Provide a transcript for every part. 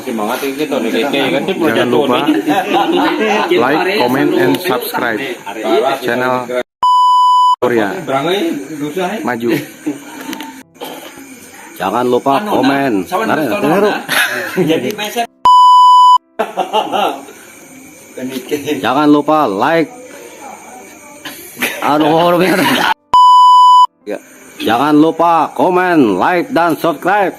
Jangan lupa like, comment, and subscribe channel Korea Maju. Jangan lupa komen. Jangan lupa like. Jangan lupa komen, like, dan subscribe.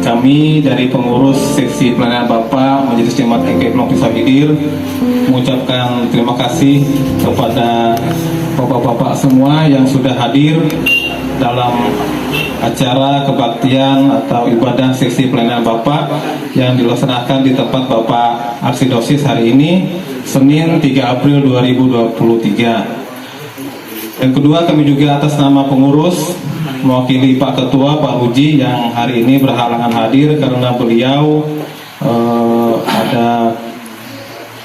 Kami dari pengurus seksi pelayanan Bapak Majelis Jemaat GKI Pondok Desa Bidir mengucapkan terima kasih kepada bapak-bapak semua yang sudah hadir dalam acara kebaktian atau ibadah seksi pelayanan Bapak yang dilaksanakan di tempat Bapak Arsidosis hari ini, Senin 3 April 2023. Yang kedua, kami juga atas nama pengurus mewakili Pak Ketua Pak Uji yang hari ini berhalangan hadir karena beliau ada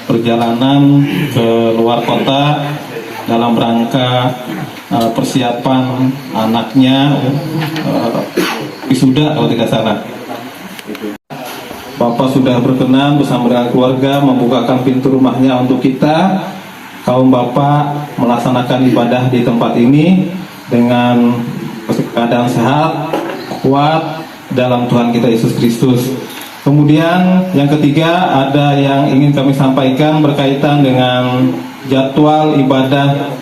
perjalanan ke luar kota dalam rangka persiapan anaknya wisuda kalau tidak salah. Bapak sudah berkenan bersama dengan keluarga membukakan pintu rumahnya untuk kita kaum Bapak melaksanakan ibadah di tempat ini dengan keadaan sehat, kuat dalam Tuhan kita Yesus Kristus. Kemudian yang ketiga, ada yang ingin kami sampaikan berkaitan dengan jadwal ibadah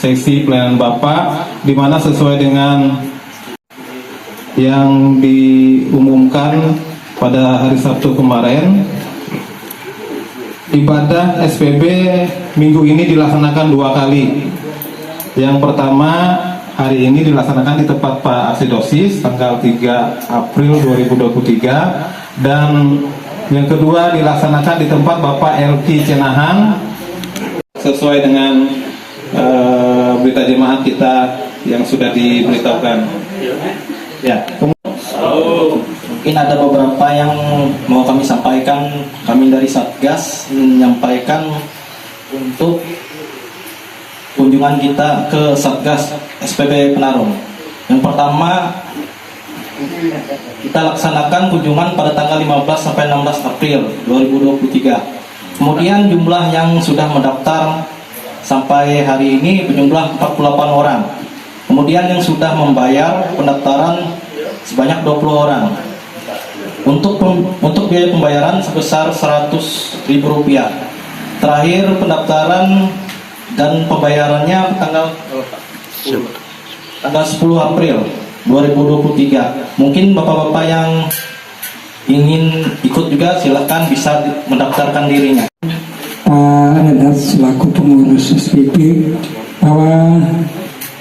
seksi pelayanan Bapak, di mana sesuai dengan yang diumumkan pada hari Sabtu kemarin, ibadah SPB minggu ini dilaksanakan 2 kali. Yang pertama hari ini dilaksanakan di tempat Pak Arsidosis tanggal 3 April 2023, dan yang kedua dilaksanakan di tempat Bapak LK Cenahan sesuai dengan berita jemaat kita yang sudah diberitahukan. Ya. Mungkin ada beberapa yang mau kami sampaikan. Kami dari Satgas menyampaikan untuk kunjungan kita ke Satgas SPB Penarung. Yang pertama, kita laksanakan kunjungan pada tanggal 15 sampai 16 April 2023. Kemudian jumlah yang sudah mendaftar sampai hari ini berjumlah 48 orang. Kemudian yang sudah membayar pendaftaran sebanyak 20 orang. Untuk biaya pembayaran sebesar Rp100.000. Terakhir pendaftaran dan pembayarannya tanggal 10 April 2023. Mungkin bapak-bapak yang ingin ikut juga silahkan bisa mendaftarkan dirinya. Pak Edat selaku pengurus SPP, bahwa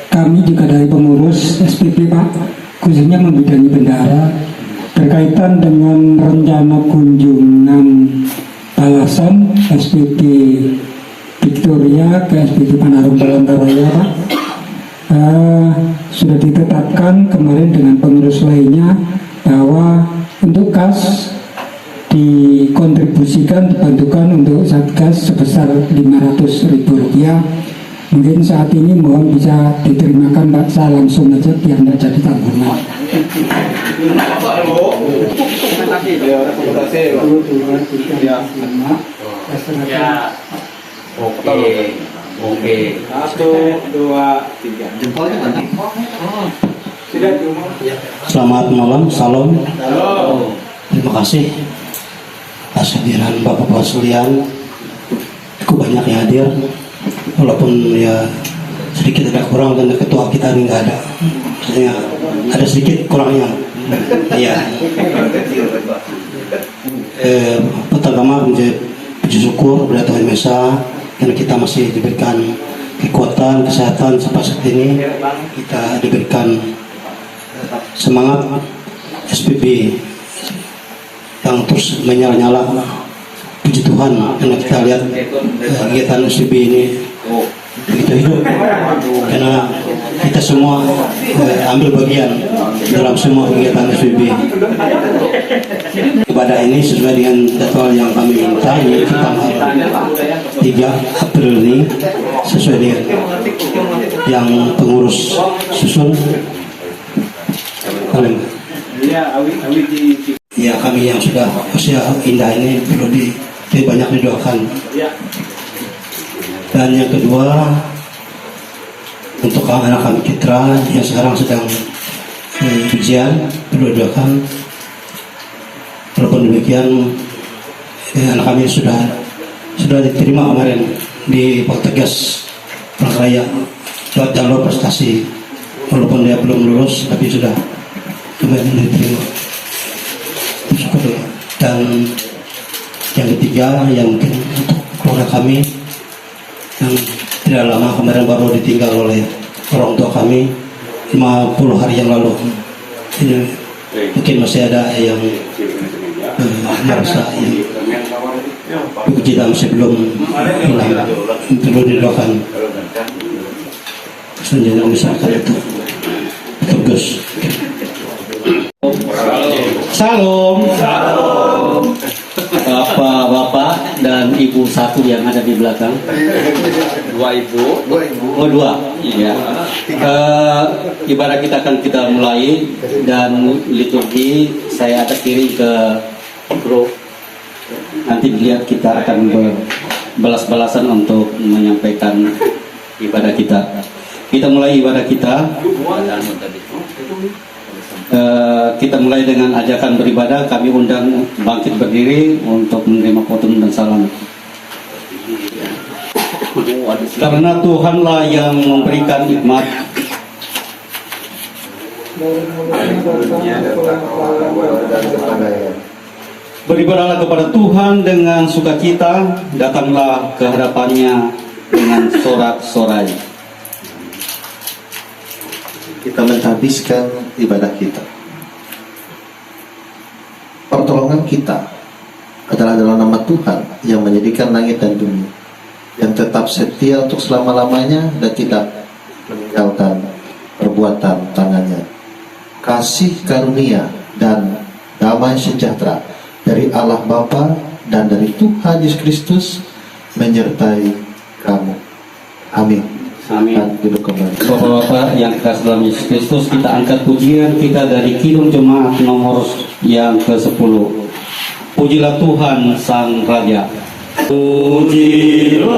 kami juga dari pengurus SPP Pak, khususnya membidangi bendara berkaitan dengan rencana kunjungan balasan SPP Victoria ke SPP Panarung Balontaraya Pak. Sudah ditetapkan kemarin dengan pengurus lainnya bahwa untuk kas dikontribusikan, dibantukan untuk Satgas sebesar Rp500.000. Mungkin saat ini mohon bisa diterimakan Pak, saya langsung aja biar tidak jadi tanggungan. Oke. 1, 2, 3. Jempolnya mana? Selamat malam, salam. Terima kasih atas kehadiran Bapak-Bapak sekalian. Cukup banyak yang hadir, walaupun ya sedikit agak kurang karena ketua kita ini nggak ada. Maksudnya ada sedikit kurangnya. Ya. Pertama puji syukur kepada Tuhan Maha Esa karena kita masih diberikan kekuatan, kesehatan sampai saat ini. Kita diberikan semangat SPP yang terus menyala-nyala. Puji Tuhan karena kita lihat kegiatan SPP ini begitu hidup, karena kita semua ambil bagian dalam semua kegiatan SPP. Ibadah ini sesuai dengan jadwal yang kami minta, yaitu tanggal 3 April ini, sesuai dengan yang pengurus susun. Ya, kami yang sudah usia indah ini perlu lebih banyak didoakan. Dan yang kedua, untuk anak kami Citra yang sekarang sedang ujian, perlu didoakan. Walaupun demikian, anak kami sudah diterima kemarin di Poltekkes Palangkaraya lewat jalur prestasi. Walaupun dia belum lulus, tapi sudah kemarin diterima. Dan yang ketiga, yang mungkin untuk keluarga kami yang tidak lama kemarin baru ditinggal oleh orang tua kami 50 hari yang lalu. Ini mungkin masih ada yang merasa kita masih belum hilang, perlu didoakan. Selanjutnya misalkan itu Gus. Salam. Bapak-bapak dan ibu satu yang ada di belakang. Dua ibu. Oh, dua. Iya. Ibadah kita akan kita mulai dan liturgi saya akan kirim ke grup. Nanti dilihat kita akan berbalas-balasan untuk menyampaikan ibadah kita. Kita mulai ibadah kita. Kita mulai dengan ajakan beribadah. Kami undang bangkit berdiri untuk menerima khotbah dan salam. Karena Tuhanlah yang memberikan hikmat, beribadahlah kepada Tuhan dengan sukacita, datanglah ke hadapannya dengan sorak-sorai. Kita menghabiskan ibadah kita. Pertolongan kita adalah dalam nama Tuhan yang menjadikan langit dan bumi, yang tetap setia untuk selama-lamanya dan tidak meninggalkan perbuatan tangannya. Kasih karunia dan damai sejahtera dari Allah Bapa dan dari Tuhan Yesus Kristus menyertai kamu. Amin. Amin. Duduk kembali. Bapak-bapak yang kasih dalam Yesus Kristus, kita angkat pujian kita dari Kidung Jemaat nomor yang ke-10. Pujilah Tuhan Sang Raja. Pujilah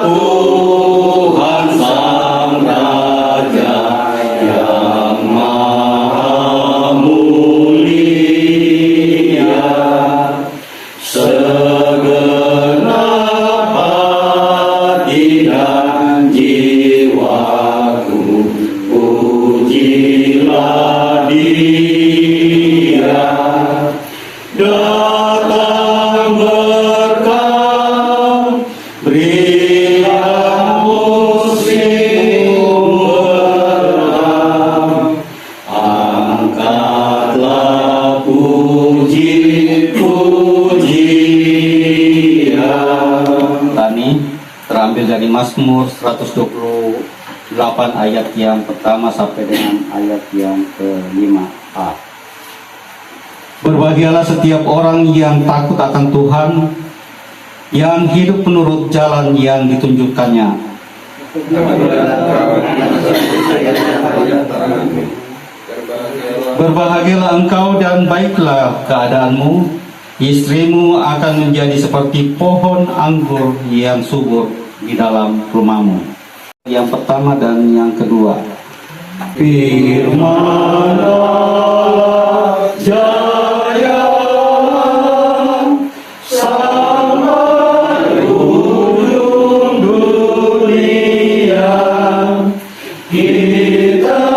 Tuhan Sang Raja yang Maha Mulia. segenap hati dan jiwaku, pujilah Dia. Datang berkah, berilah musim berah, angkatlah puji-pujian. Tani terambil dari Mazmur 128 ayat yang pertama sampai dengan ayat yang ke-5a. Berbahagialah setiap orang yang takut akan Tuhan, yang hidup menurut jalan yang ditunjukkannya. Berbahagialah engkau dan baiklah keadaanmu, istrimu akan menjadi seperti pohon anggur yang subur di dalam rumahmu. Yang pertama dan yang kedua. Firman Allah jaya sampai ujung dunia, kita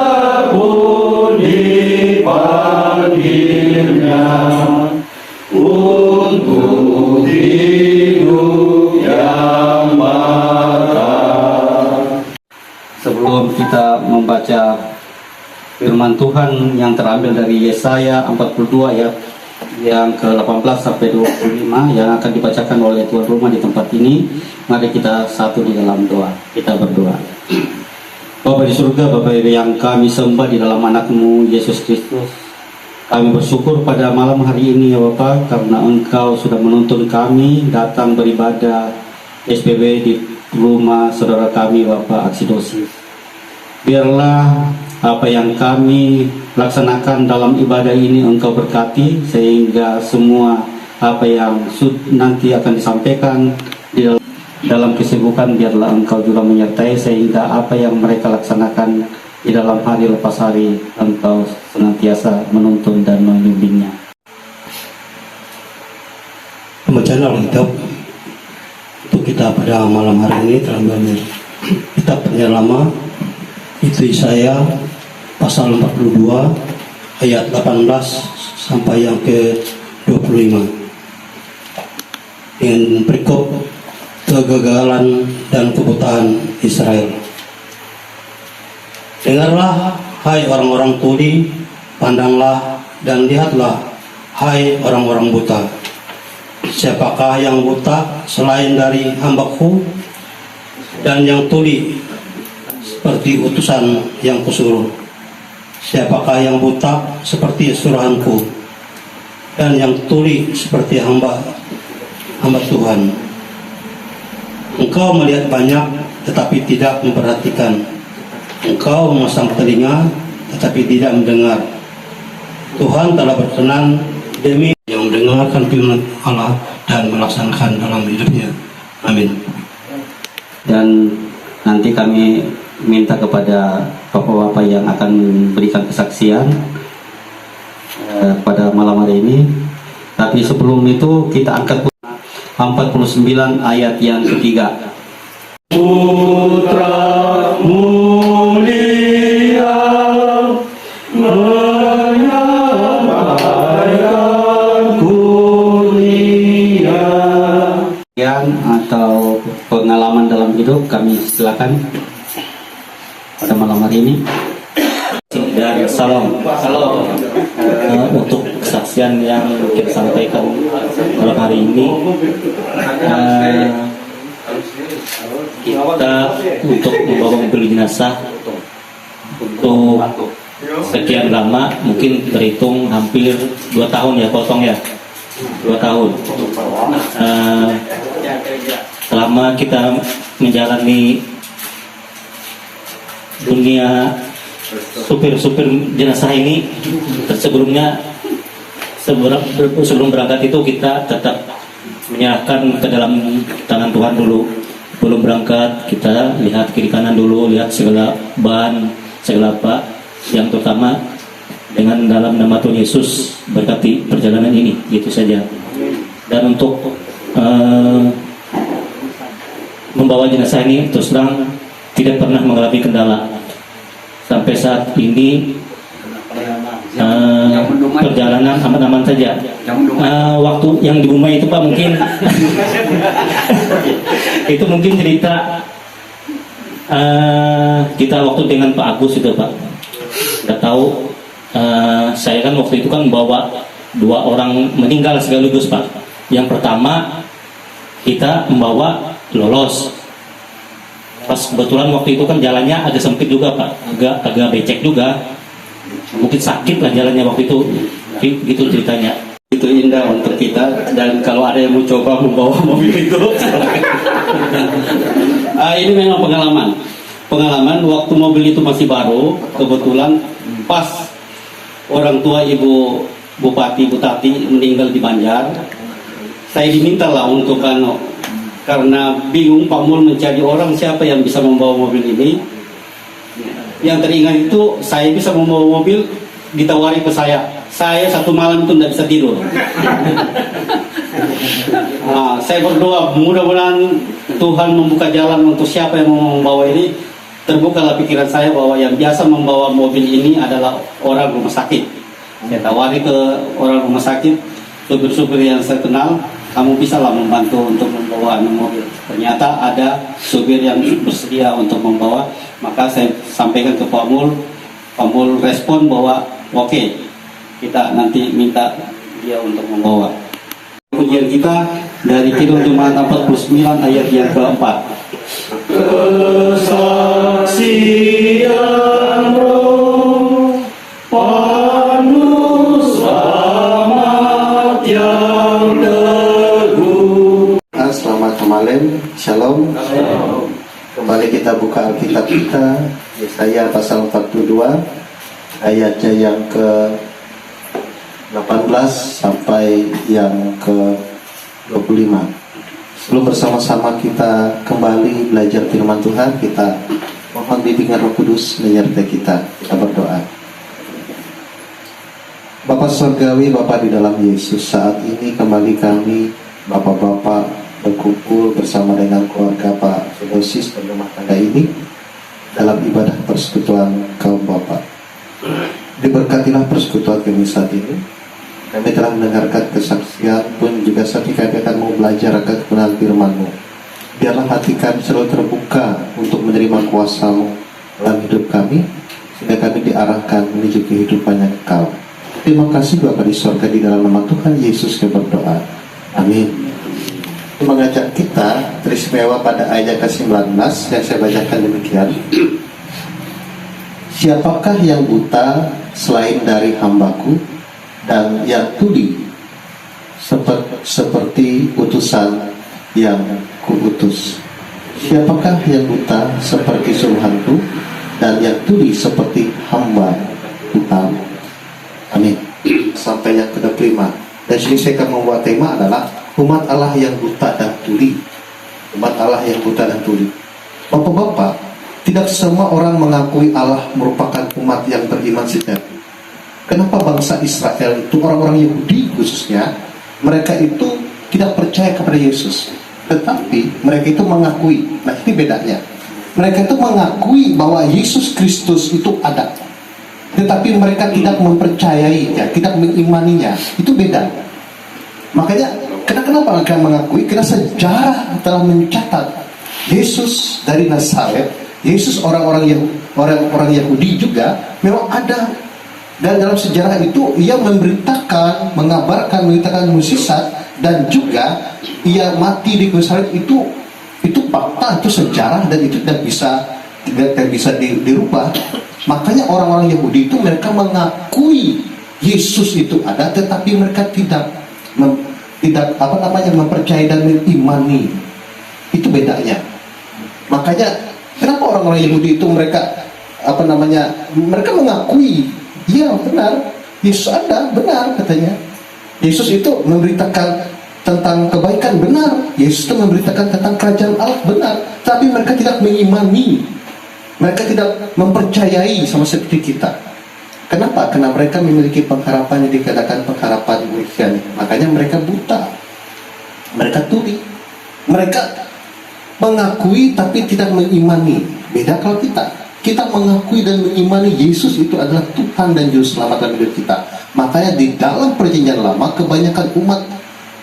pun dipanggilnya untuk hidup yang makar. Sebelum kita membaca firman Tuhan yang terambil dari Yesaya 42 ayat yang ke-18 sampai 25 yang akan dibacakan oleh tuan rumah di tempat ini, mari kita satu di dalam doa. Kita berdoa. Bapa di surga, Bapa yang kami sembah di dalam anak-Mu Yesus Kristus, kami bersyukur pada malam hari ini ya Bapa, karena Engkau sudah menuntun kami datang beribadah SPB di rumah saudara kami Bapak Aksidosis. Biarlah apa yang kami laksanakan dalam ibadah ini Engkau berkati, sehingga semua apa yang nanti akan disampaikan di dalam kesibukan biarlah Engkau juga menyertai, sehingga apa yang mereka laksanakan di dalam hari lepas hari Engkau senantiasa menuntun dan membimbingnya. Pembacaan Alkitab untuk kita pada malam hari ini terambil dari kitab Perjanjian Lama, itu Yesaya pasal 42 ayat 18 sampai yang ke-25 dengan perikop kegagalan dan kebutaan Israel. Dengarlah hai orang-orang tuli, pandanglah dan lihatlah hai orang-orang buta. Siapakah yang buta selain dari hamba-Ku, dan yang tuli seperti utusan yang kusuruh? Siapakah yang buta seperti suruhan-Ku, dan yang tuli seperti hamba Tuhan? Engkau melihat banyak tetapi tidak memperhatikan. Engkau memasang telinga tetapi tidak mendengar. Tuhan telah berkenan demi yang mendengarkan firman Allah dan melaksanakan dalam hidupnya. Amin. Dan nanti kami minta kepada bapak-bapak yang akan memberikan kesaksian pada malam hari ini. Tapi sebelum itu kita angkat 49 ayat yang ketiga. Putra mulia menyampaikan kurnia atau pengalaman dalam hidup, kami silakan pada malam hari ini. Dan salam untuk kesaksian yang kita sampaikan malam hari ini. Kita untuk membawa mobil jenazah untuk sekian lama, mungkin terhitung hampir 2 tahun ya, potong ya, 2 tahun. Selama kita menjalani dunia supir jenazah ini, sebelumnya sebelum berangkat itu kita tetap menyerahkan ke dalam tangan Tuhan dulu. Belum berangkat kita lihat kiri kanan dulu, lihat segala ban, segala apa, yang terutama dengan dalam nama Tuhan Yesus berkati perjalanan ini, gitu saja. Dan untuk membawa jenazah ini terus terang tidak pernah mengalami kendala. Sampai saat ini perjalanan aman-aman saja. Waktu yang di Bumai itu Pak mungkin itu mungkin cerita kita waktu dengan Pak Agus itu Pak. Nggak tahu, saya kan waktu itu kan membawa 2 orang meninggal sekaligus Pak. Yang pertama kita membawa lolos. Pas kebetulan waktu itu kan jalannya agak sempit juga Pak, agak becek juga. Mungkin sakit lah jalannya waktu itu, gitu ceritanya. Itu indah untuk kita, dan kalau ada yang mau coba membawa mobil itu ini memang pengalaman waktu mobil itu masih baru. Kebetulan pas orang tua Ibu Bupati Bu Tati meninggal di Banjar, saya diminta lah untuk karena bingung Pak Mul mencari orang siapa yang bisa membawa mobil ini. Yang teringat itu saya bisa membawa mobil, ditawari ke saya satu malam itu tidak bisa tidur. Saya berdoa mudah-mudahan Tuhan membuka jalan untuk siapa yang mau membawa ini. Terbukalah pikiran saya bahwa yang biasa membawa mobil ini adalah orang rumah sakit. Saya tawari ke orang rumah sakit, supir-supir yang saya kenal, kamu bisa lah membantu untuk membawa mobil. Ternyata ada supir yang bersedia untuk membawa. Maka saya sampaikan ke Pak Mul respon bahwa oke, kita nanti minta dia untuk membawa. Pujian kita dari Kidung Jemaat 49 ayat yang keempat. Kesaksian roh penuh selamat yang teguh. Selamat malam, shalom. Kembali kita buka Alkitab kita, Yesaya pasal 42 ayatnya yang ke 18 sampai yang ke 25. Sebelum bersama-sama kita kembali belajar firman Tuhan, kita mohon bimbingan Roh Kudus menyertai kita. Kita berdoa. Bapa Surgawi, Bapa di dalam Yesus, saat ini kembali kami Bapak-bapak berkumpul bersama dengan keluarga Pak Theodosis dan rumah tangga ini dalam ibadah persekutuan kaum Bapak. Diberkatilah persekutuan kami saat ini. Kami telah mendengarkan kesaksian pun juga saat ini kami akan mau belajar akan kebenaran firman-Mu. Biarlah hati kami selalu terbuka untuk menerima kuasa-Mu dalam hidup kami, sehingga kami diarahkan menuju kehidupan yang kekal. Terima kasih Bapa di sorga, di dalam nama Tuhan Yesus kami berdoa. Amin. Mengajak kita teristimewa pada ayat ke-19 yang saya bacakan demikian. Siapakah yang buta selain dari hambaku, dan yang tuli seperti utusan yang kuutus? Siapakah yang buta seperti suruhanku, dan yang tuli seperti hamba Tuhan? Amin. Sampai yang ke-25. Dan sini saya akan membuat tema adalah umat Allah yang buta dan tuli. Umat Allah yang buta dan tuli. Bapak-bapak, tidak semua orang mengakui Allah merupakan umat yang beriman sejati. Kenapa bangsa Israel itu, orang-orang Yahudi khususnya, mereka itu tidak percaya kepada Yesus, tetapi mereka itu mengakui. Nah, ini bedanya. Mereka itu mengakui bahwa Yesus Kristus itu ada, tetapi mereka tidak mempercayainya, tidak mengimaninya. Itu beda. Makanya kenapa mereka mengakui? Karena sejarah telah mencatat Yesus dari Nazaret, Yesus orang-orang Yahudi juga memang ada. Dan dalam sejarah itu ia memberitakan, memberitakan mukjizat, dan juga ia mati di kayu salib. Itu fakta, itu sejarah, dan itu tidak bisa dirubah. Makanya orang-orang Yahudi itu mereka mengakui Yesus itu ada, tetapi mereka tidak mempercayai dan mengimani. Itu bedanya. Makanya kenapa orang-orang Yahudi itu mereka mereka mengakui, iya benar, Yesus ada, benar katanya. Yesus itu memberitakan tentang kebaikan, benar. Yesus itu memberitakan tentang kerajaan Allah, benar. Tapi mereka tidak mengimani, mereka tidak mempercayai sama seperti kita. Kenapa? Karena mereka memiliki pengharapan yang dikatakan pengharapan demikian. Makanya mereka buta, mereka tuli, mereka mengakui tapi tidak mengimani. Beda kalau kita mengakui dan mengimani Yesus itu adalah Tuhan dan Juru Selamat dalam hidup kita. Makanya di dalam perjanjian lama kebanyakan umat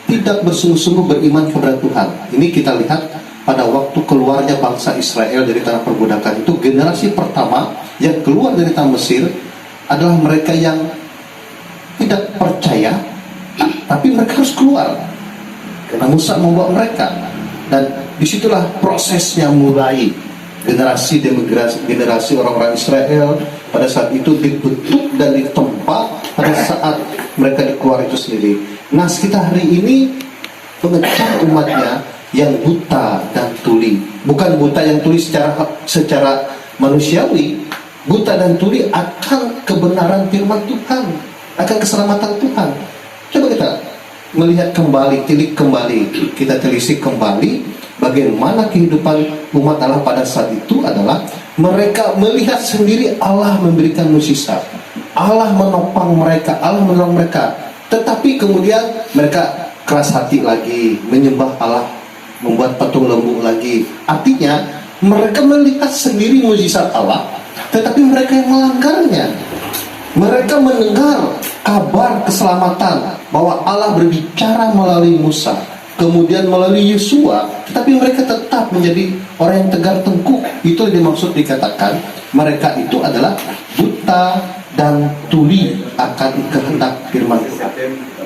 tidak bersungguh-sungguh beriman kepada Tuhan. Ini kita lihat pada waktu keluarnya bangsa Israel dari tanah perbudakan itu, generasi pertama yang keluar dari tanah Mesir adalah mereka yang tidak percaya, tapi mereka harus keluar karena Musa membawa mereka. Dan disitulah prosesnya mulai. Generasi orang-orang Israel pada saat itu dibentuk dan ditempa pada saat mereka dikeluar itu sendiri. Nah, kita hari ini mengecam umatnya yang buta dan tuli. Bukan buta yang tuli secara manusiawi, buta dan tuli akan kebenaran firman Tuhan, akan keselamatan Tuhan. Coba kita melihat kembali, kita telisik kembali bagaimana kehidupan umat Allah pada saat itu adalah mereka melihat sendiri Allah memberikan mukjizat, Allah menopang mereka, Allah menolong mereka. Tetapi kemudian mereka keras hati lagi, menyembah Allah, membuat patung lembu lagi. Artinya mereka melihat sendiri mukjizat Allah, tetapi mereka yang melanggarnya. Mereka mendengar kabar keselamatan bahwa Allah berbicara melalui Musa, kemudian melalui Yosua, tetapi mereka tetap menjadi orang yang tegar tengkuk. Itu yang dimaksud dikatakan mereka itu adalah buta dan tuli akan kehendak firman Tuhan.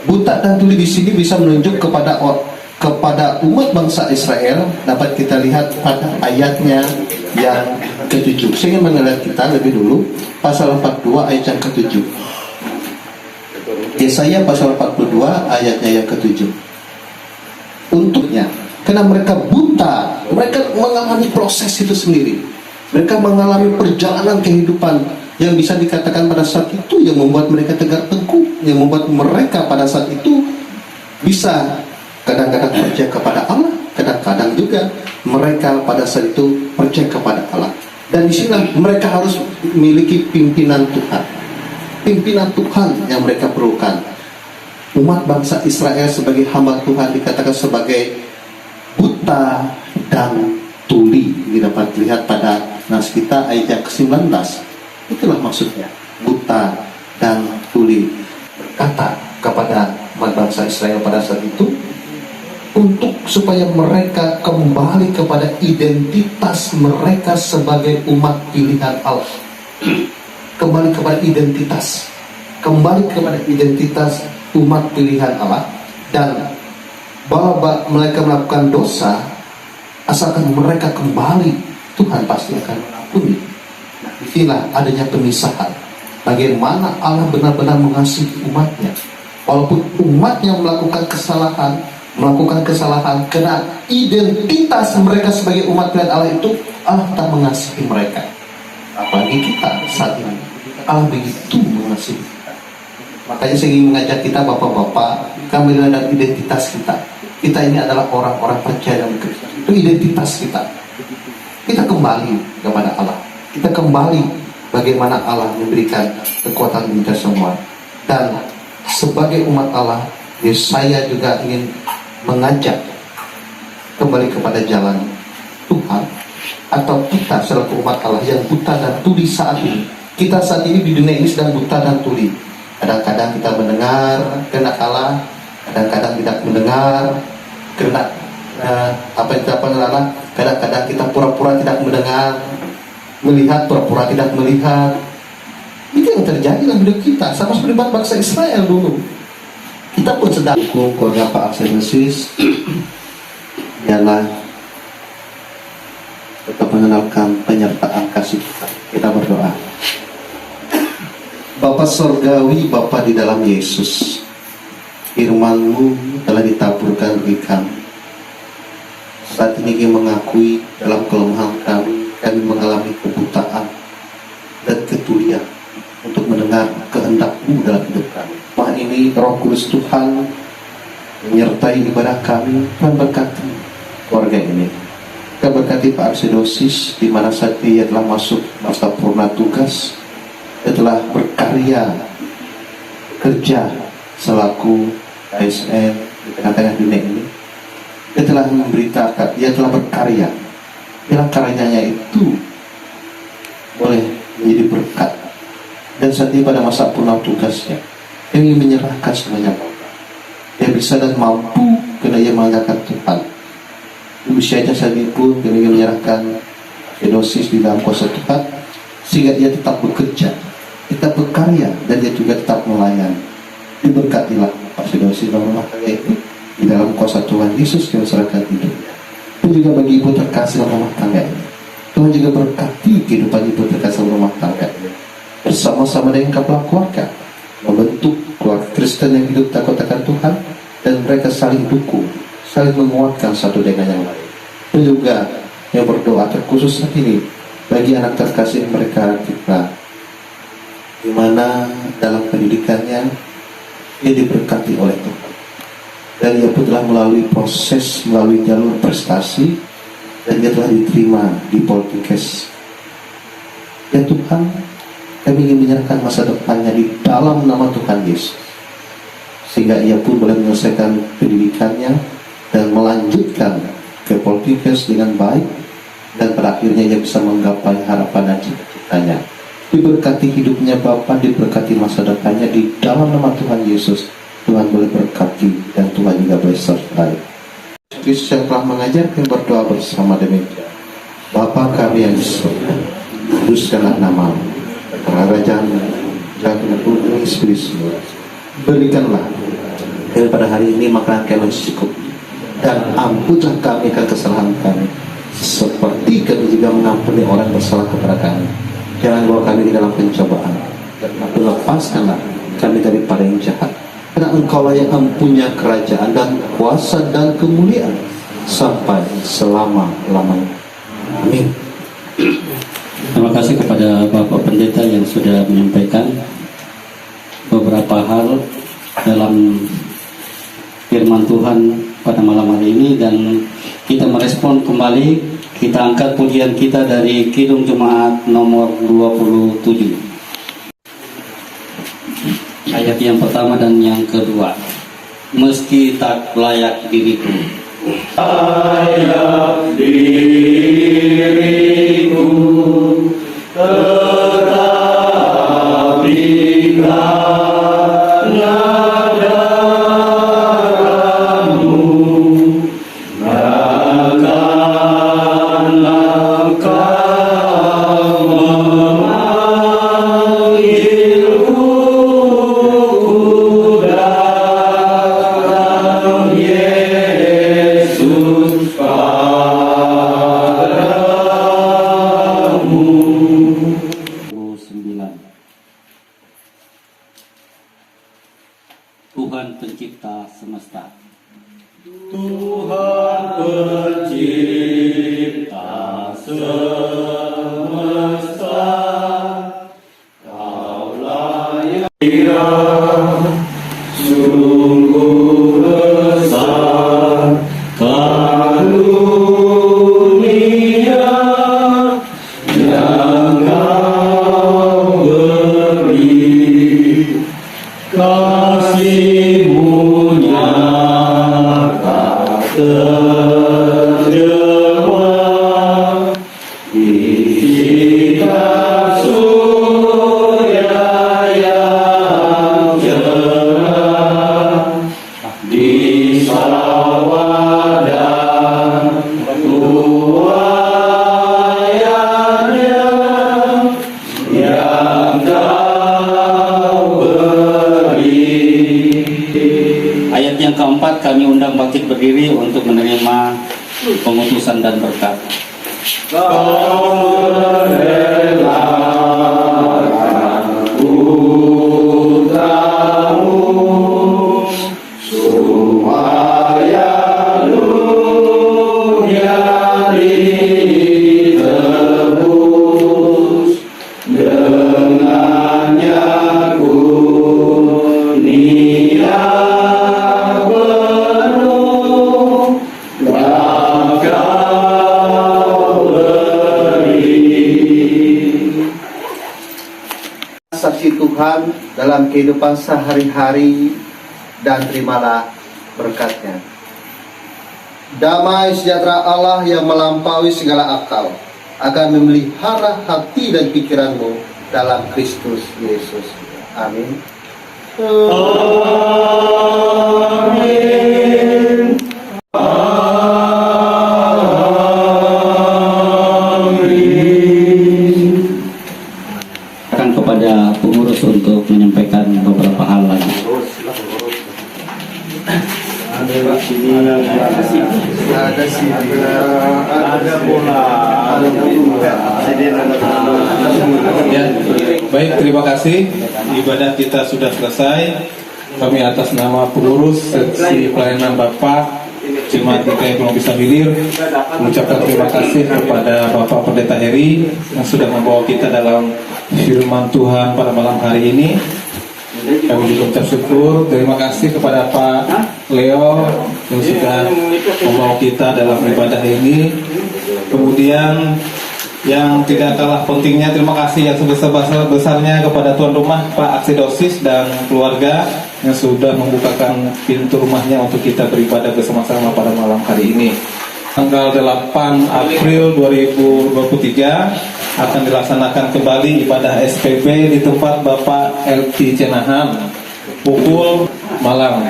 Buta dan tuli di sini bisa menunjuk kepada umat bangsa Israel. Dapat kita lihat pada ayatnya yang ke-7. Saya ingin melihat kita lebih dulu pasal 42 ayat yang ke-7. Yesaya pasal 42 ayatnya yang ke-7. Untuknya, karena mereka buta, mereka mengalami proses itu sendiri. Mereka mengalami perjalanan kehidupan yang bisa dikatakan pada saat itu yang membuat mereka tegar tengkuk, yang membuat mereka pada saat itu bisa kadang-kadang percaya kepada Allah, kadang-kadang juga mereka pada saat itu percaya kepada Allah. Dan di sini mereka harus memiliki pimpinan Tuhan. Pimpinan Tuhan yang mereka perlukan. Umat bangsa Israel sebagai hamba Tuhan dikatakan sebagai buta dan tuli. Ini dapat dilihat pada nas kita ayat yang ke-19. Itulah maksudnya, buta dan tuli. Berkata kepada umat bangsa Israel pada saat itu, untuk supaya mereka kembali kepada identitas mereka sebagai umat pilihan Allah. Kembali kepada identitas umat pilihan Allah. Dan bahwa mereka melakukan dosa, asalkan mereka kembali, Tuhan pasti akan mengampuni. Nah, inilah adanya pemisahan. Bagaimana Allah benar-benar mengasihi umatnya, walaupun umatnya melakukan kesalahan karena identitas mereka sebagai umat pilihan Allah itu, Allah tak mengasihi mereka. Apalagi kita saat ini, Allah begitu mengasihi kita. Makanya saya ingin mengajak kita bapak-bapak, kami dalam identitas kita. Kita ini adalah orang-orang percaya dalam Kristus. Itu identitas kita. Kita kembali kepada Allah. Kita kembali bagaimana Allah memberikan kekuatan kita semua. Dan sebagai umat Allah, saya juga ingin mengajak kembali kepada jalan Tuhan. Atau kita selaku umat Allah yang buta dan tuli saat ini. Kita saat ini di dunia ini sedang buta dan tuli. Kadang-kadang kita mendengar kehendak Allah, kadang-kadang tidak mendengar kehendak kadang-kadang kita pura-pura tidak mendengar, melihat pura-pura tidak melihat. Itu yang terjadi dalam hidup kita, sama seperti bangsa Israel dulu. Kita pun sedang keluarga Pak Aksenesis ialah tetap mengenalkan penyertaan kasih Tuhan. Kita berdoa. Bapa Sorgawi, Bapa di dalam Yesus, firman-Mu telah ditaburkan bagi kami. Saat ini kami mengakui dalam kelemahan kami mengalami kebutaan dan ketulian untuk mendengar kehendak-Mu dalam hidup kami. Tuhan ini Roh Kudus Tuhan menyertai ibadah kami. Tuhan berkati keluarga ini. Kita berkati Pak Arsidosis di mana saat dia telah masuk masa purna tugas. Dia telah berkarya kerja selaku ASN di tengah-tengah dunia ini. Dia telah memberitakan, dia telah berkarya. Bila karyanya itu boleh menjadi berkat. Dan saat ini pada masa purna tugasnya, dia ingin menyerahkan semuanya. Dia bisa dan mampu karena ia mengandalkan Tuhan. Di usianya saat ini pun dia ingin menyerahkan dosis di dalam kuasa Tuhan, sehingga dia tetap bekerja, tetap berkarya, dan dia juga tetap melayani. Diberkatilah Pak Fidosis dalam rumah tangga itu di dalam kuasa Tuhan Yesus yang serahkan hidupnya. Dan juga bagi ibu terkasih dalam rumah tangga ini, Tuhan juga berkati kehidupan ibu terkasih dalam rumah tangga ini, bersama-sama dengan kepala keluarga, membentuk keluarga Kristen yang hidup takut akan Tuhan, dan mereka saling dukung, saling menguatkan satu dengan yang lain. Dan juga yang berdoa terkhusus saat ini bagi anak terkasih mereka kita, di mana dalam pendidikannya dia diberkati oleh Tuhan, dan ia pun telah melalui proses, melalui jalur prestasi, dan dia telah diterima di Poltekkes. Ya Tuhan, kami ingin menyerahkan masa depannya di dalam nama Tuhan Yesus, sehingga ia pun boleh menyelesaikan pendidikannya dan melanjutkan ke Poltekkes dengan baik, dan pada akhirnya ia bisa menggapai harapan dan cita-citanya. Diberkati hidupnya Bapa, diberkati masa depannya di dalam nama Tuhan Yesus. Tuhan boleh berkati dan Tuhan juga boleh sertai. Kristus yang telah mengajarkan berdoa bersama demikian. Bapa kami yang di surga, kuduskanlah namamu, kerajaan jatuh turun Yesus, berikanlah pada hari ini makanan kami cukup, dan ampunlah kami akan kesalahan kami, seperti kami juga mengampuni orang bersalah kepada kami. Jangan bawa kami di dalam pencobaan, tapi lepaskanlah kami daripada yang jahat. Karena Engkaulah yang mempunyai kerajaan dan kuasa dan kemuliaan sampai selama-lamanya. Amin. Terima kasih kepada Bapak Pendeta yang sudah menyampaikan beberapa hal dalam firman Tuhan pada malam hari ini, dan kita merespon kembali. Kita angkat pujian kita dari Kidung Jemaat nomor 27, ayat yang pertama dan yang kedua. Meski tak layak diriku, layak diriku, tetapi karena darah-Mu, maka Tuhan pencipta semesta. Tuhan pencipta semesta, Kaulah yang sungguh besar karunia yang Kau beri. Kasih-Mu nyata terjemah di kitab surya yang cerah, di sawah dan tuaiannya yang Kau beri. Ayat yang keempat, kami undang bangkit berdiri untuk menerima pengutusan dan berkat. Kau merelakan putra-Mu supaya dunia ditebus dengannya kurnia penuh yang Kau beri. Saksi Tuhan dalam kehidupan sehari-hari, dan terimalah berkatnya. Damai sejahtera Allah yang melampaui segala akal akan memelihara hati dan pikiranmu dalam Kristus Yesus. Amin. Akan kepada pengurus untuk menyampaikan beberapa hal lagi. Ya, baik, terima kasih. Ibadah kita sudah selesai. Kami atas nama pengurus seksi pelayanan Bapak Jemaat kita yang belum bisa hilir mengucapkan terima kasih kepada Bapak Pendeta Heri yang sudah membawa kita dalam firman Tuhan pada malam hari ini. Kami juga ucap syukur, terima kasih kepada Pak Leo yang sudah membawa kita dalam ibadah ini. Kemudian yang tidak kalah pentingnya, terima kasih yang sebesar-besarnya kepada tuan rumah Pak Aksidosis dan keluarga yang sudah membukakan pintu rumahnya untuk kita beribadah bersama-sama pada malam hari ini. Tanggal 8 April 2023 akan dilaksanakan kembali ibadah SPB di tempat Bapak LT Cenahan pukul malam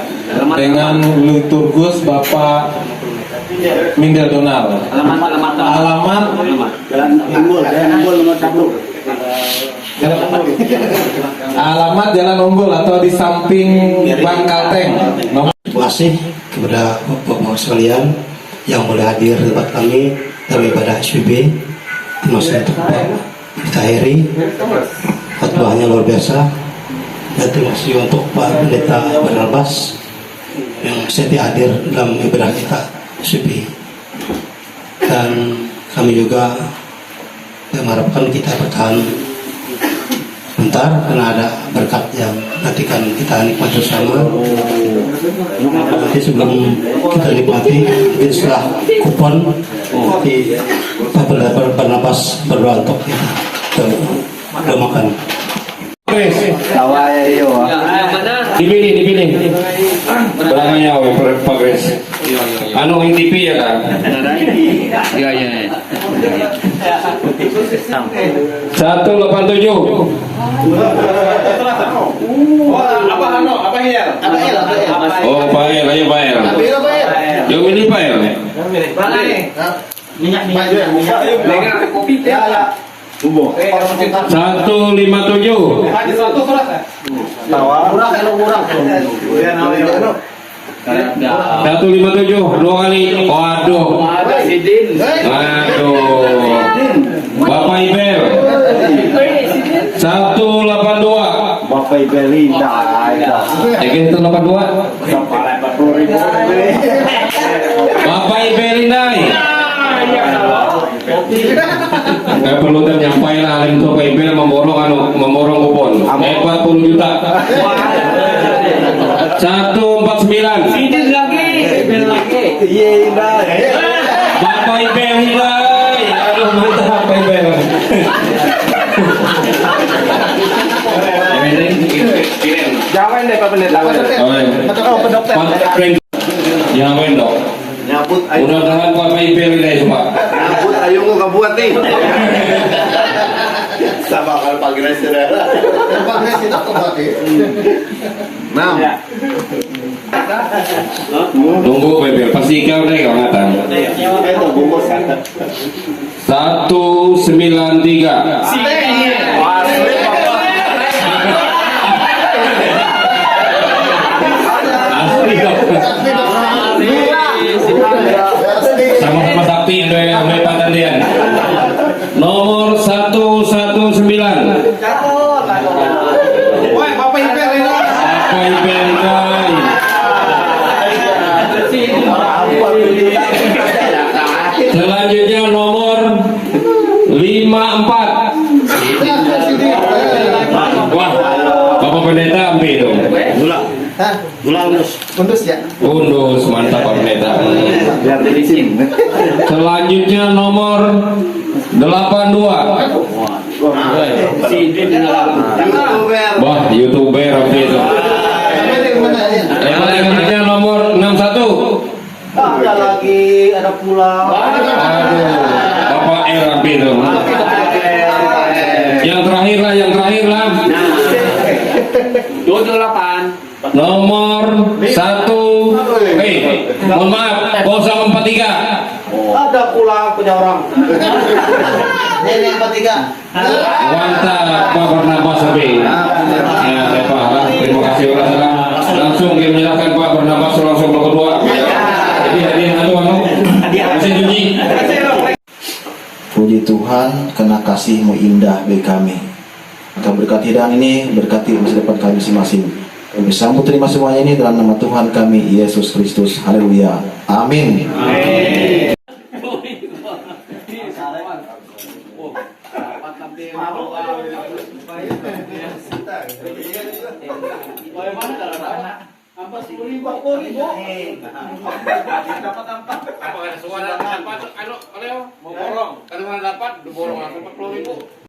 dengan liturgus Bapak Mindel Donal. Alamat Alamat Jalan Unggul atau di samping Bank Kalteng. Terima kasih kepada Bapak-Bapak sekalian yang boleh hadir di tempat kami dalam ibadah SPB. Terima kasih untuk Pak Pendeta Heri, khotbahnya luar biasa. Dan terima kasih untuk Pak Pendeta Barnabas yang setia hadir dalam ibadah kita SPB. Dan kami juga mengharapkan kita bertahan bentar karena ada berkat yang nanti kan kita nikmati bersama. Nanti sebelum kita nikmati, mungkin setelah kupon nanti Pak Barnabas berdoa untuk kita makan. Dipilih. Belakangnya Pak Gres. Anu yang TV ya kan? Iya. 187. Oh, Pak El, ayo Pak El. Yuk milih Pak El. Minyak. 157 dua kali. Waduh. Bapak Ibel 182. Bapak Ibelinda. Yakin itu 82? Bapak Ibelinda. Nggak perlu menyampaikan hal itu Pak Ibel memborong kupon 40 juta. 149. Sidin lagi. Bapak Ibel Hilai. Aduh, mantap Pak Ibel. Jangan deh Pak Pendeta. Jangan dong. Nyabut Mudah-mudahan Bapak Ibel Hilai semua. Nyabut ayo nggak buat nih. Sama kalau Pak Gres sudah. Pak Gres itu kembali. 6. Tunggu Pak Ibel, pasti kau deh kau ngatan. 193. Sama-sama sakti udah pandandian. Nomor 119. Woi, Bapak Ibel ini. Bapak Ibel Hilai. Selanjutnya nomor 54. Wah, Bapak Pendeta ambil dong. Undus ya. Undus, mantap Pak Pendeta. Biar jadi SIM. Selanjutnya nomor 82. Wah, YouTuber waktu itu. Selanjutnya nomor 61. Ada lagi. ada pulang. Aduh, Bapak RAP itu. Yang terakhir lah. 28. Nomor 1. Mohon maaf, 043. Ada pulang punya orang. Ini yang ketiga. Wanta Pak Barnabas B. Ya, Pak. Terima kasih langsung dia menyerahkan Pak Barnabas langsung nomor kedua. Jadi hadiah mesin cuci. Puji Tuhan, karena kasih-Mu indah bagi kami. Maka berkat hidangan ini, berkati masa depan kami masing-masing. Kami sambut terima semuanya ini dalam nama Tuhan kami, Yesus Kristus. Haleluya. Amin. Apa ada suara dapat mau borong kalau dapat borong langsung 40.000.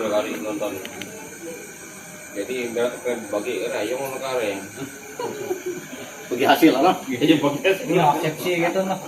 dua kali nonton. Jadi bagi rayong kare. Bagi hasil lah. Iya, bagi hasil. Iya, eksepsi gitu nah.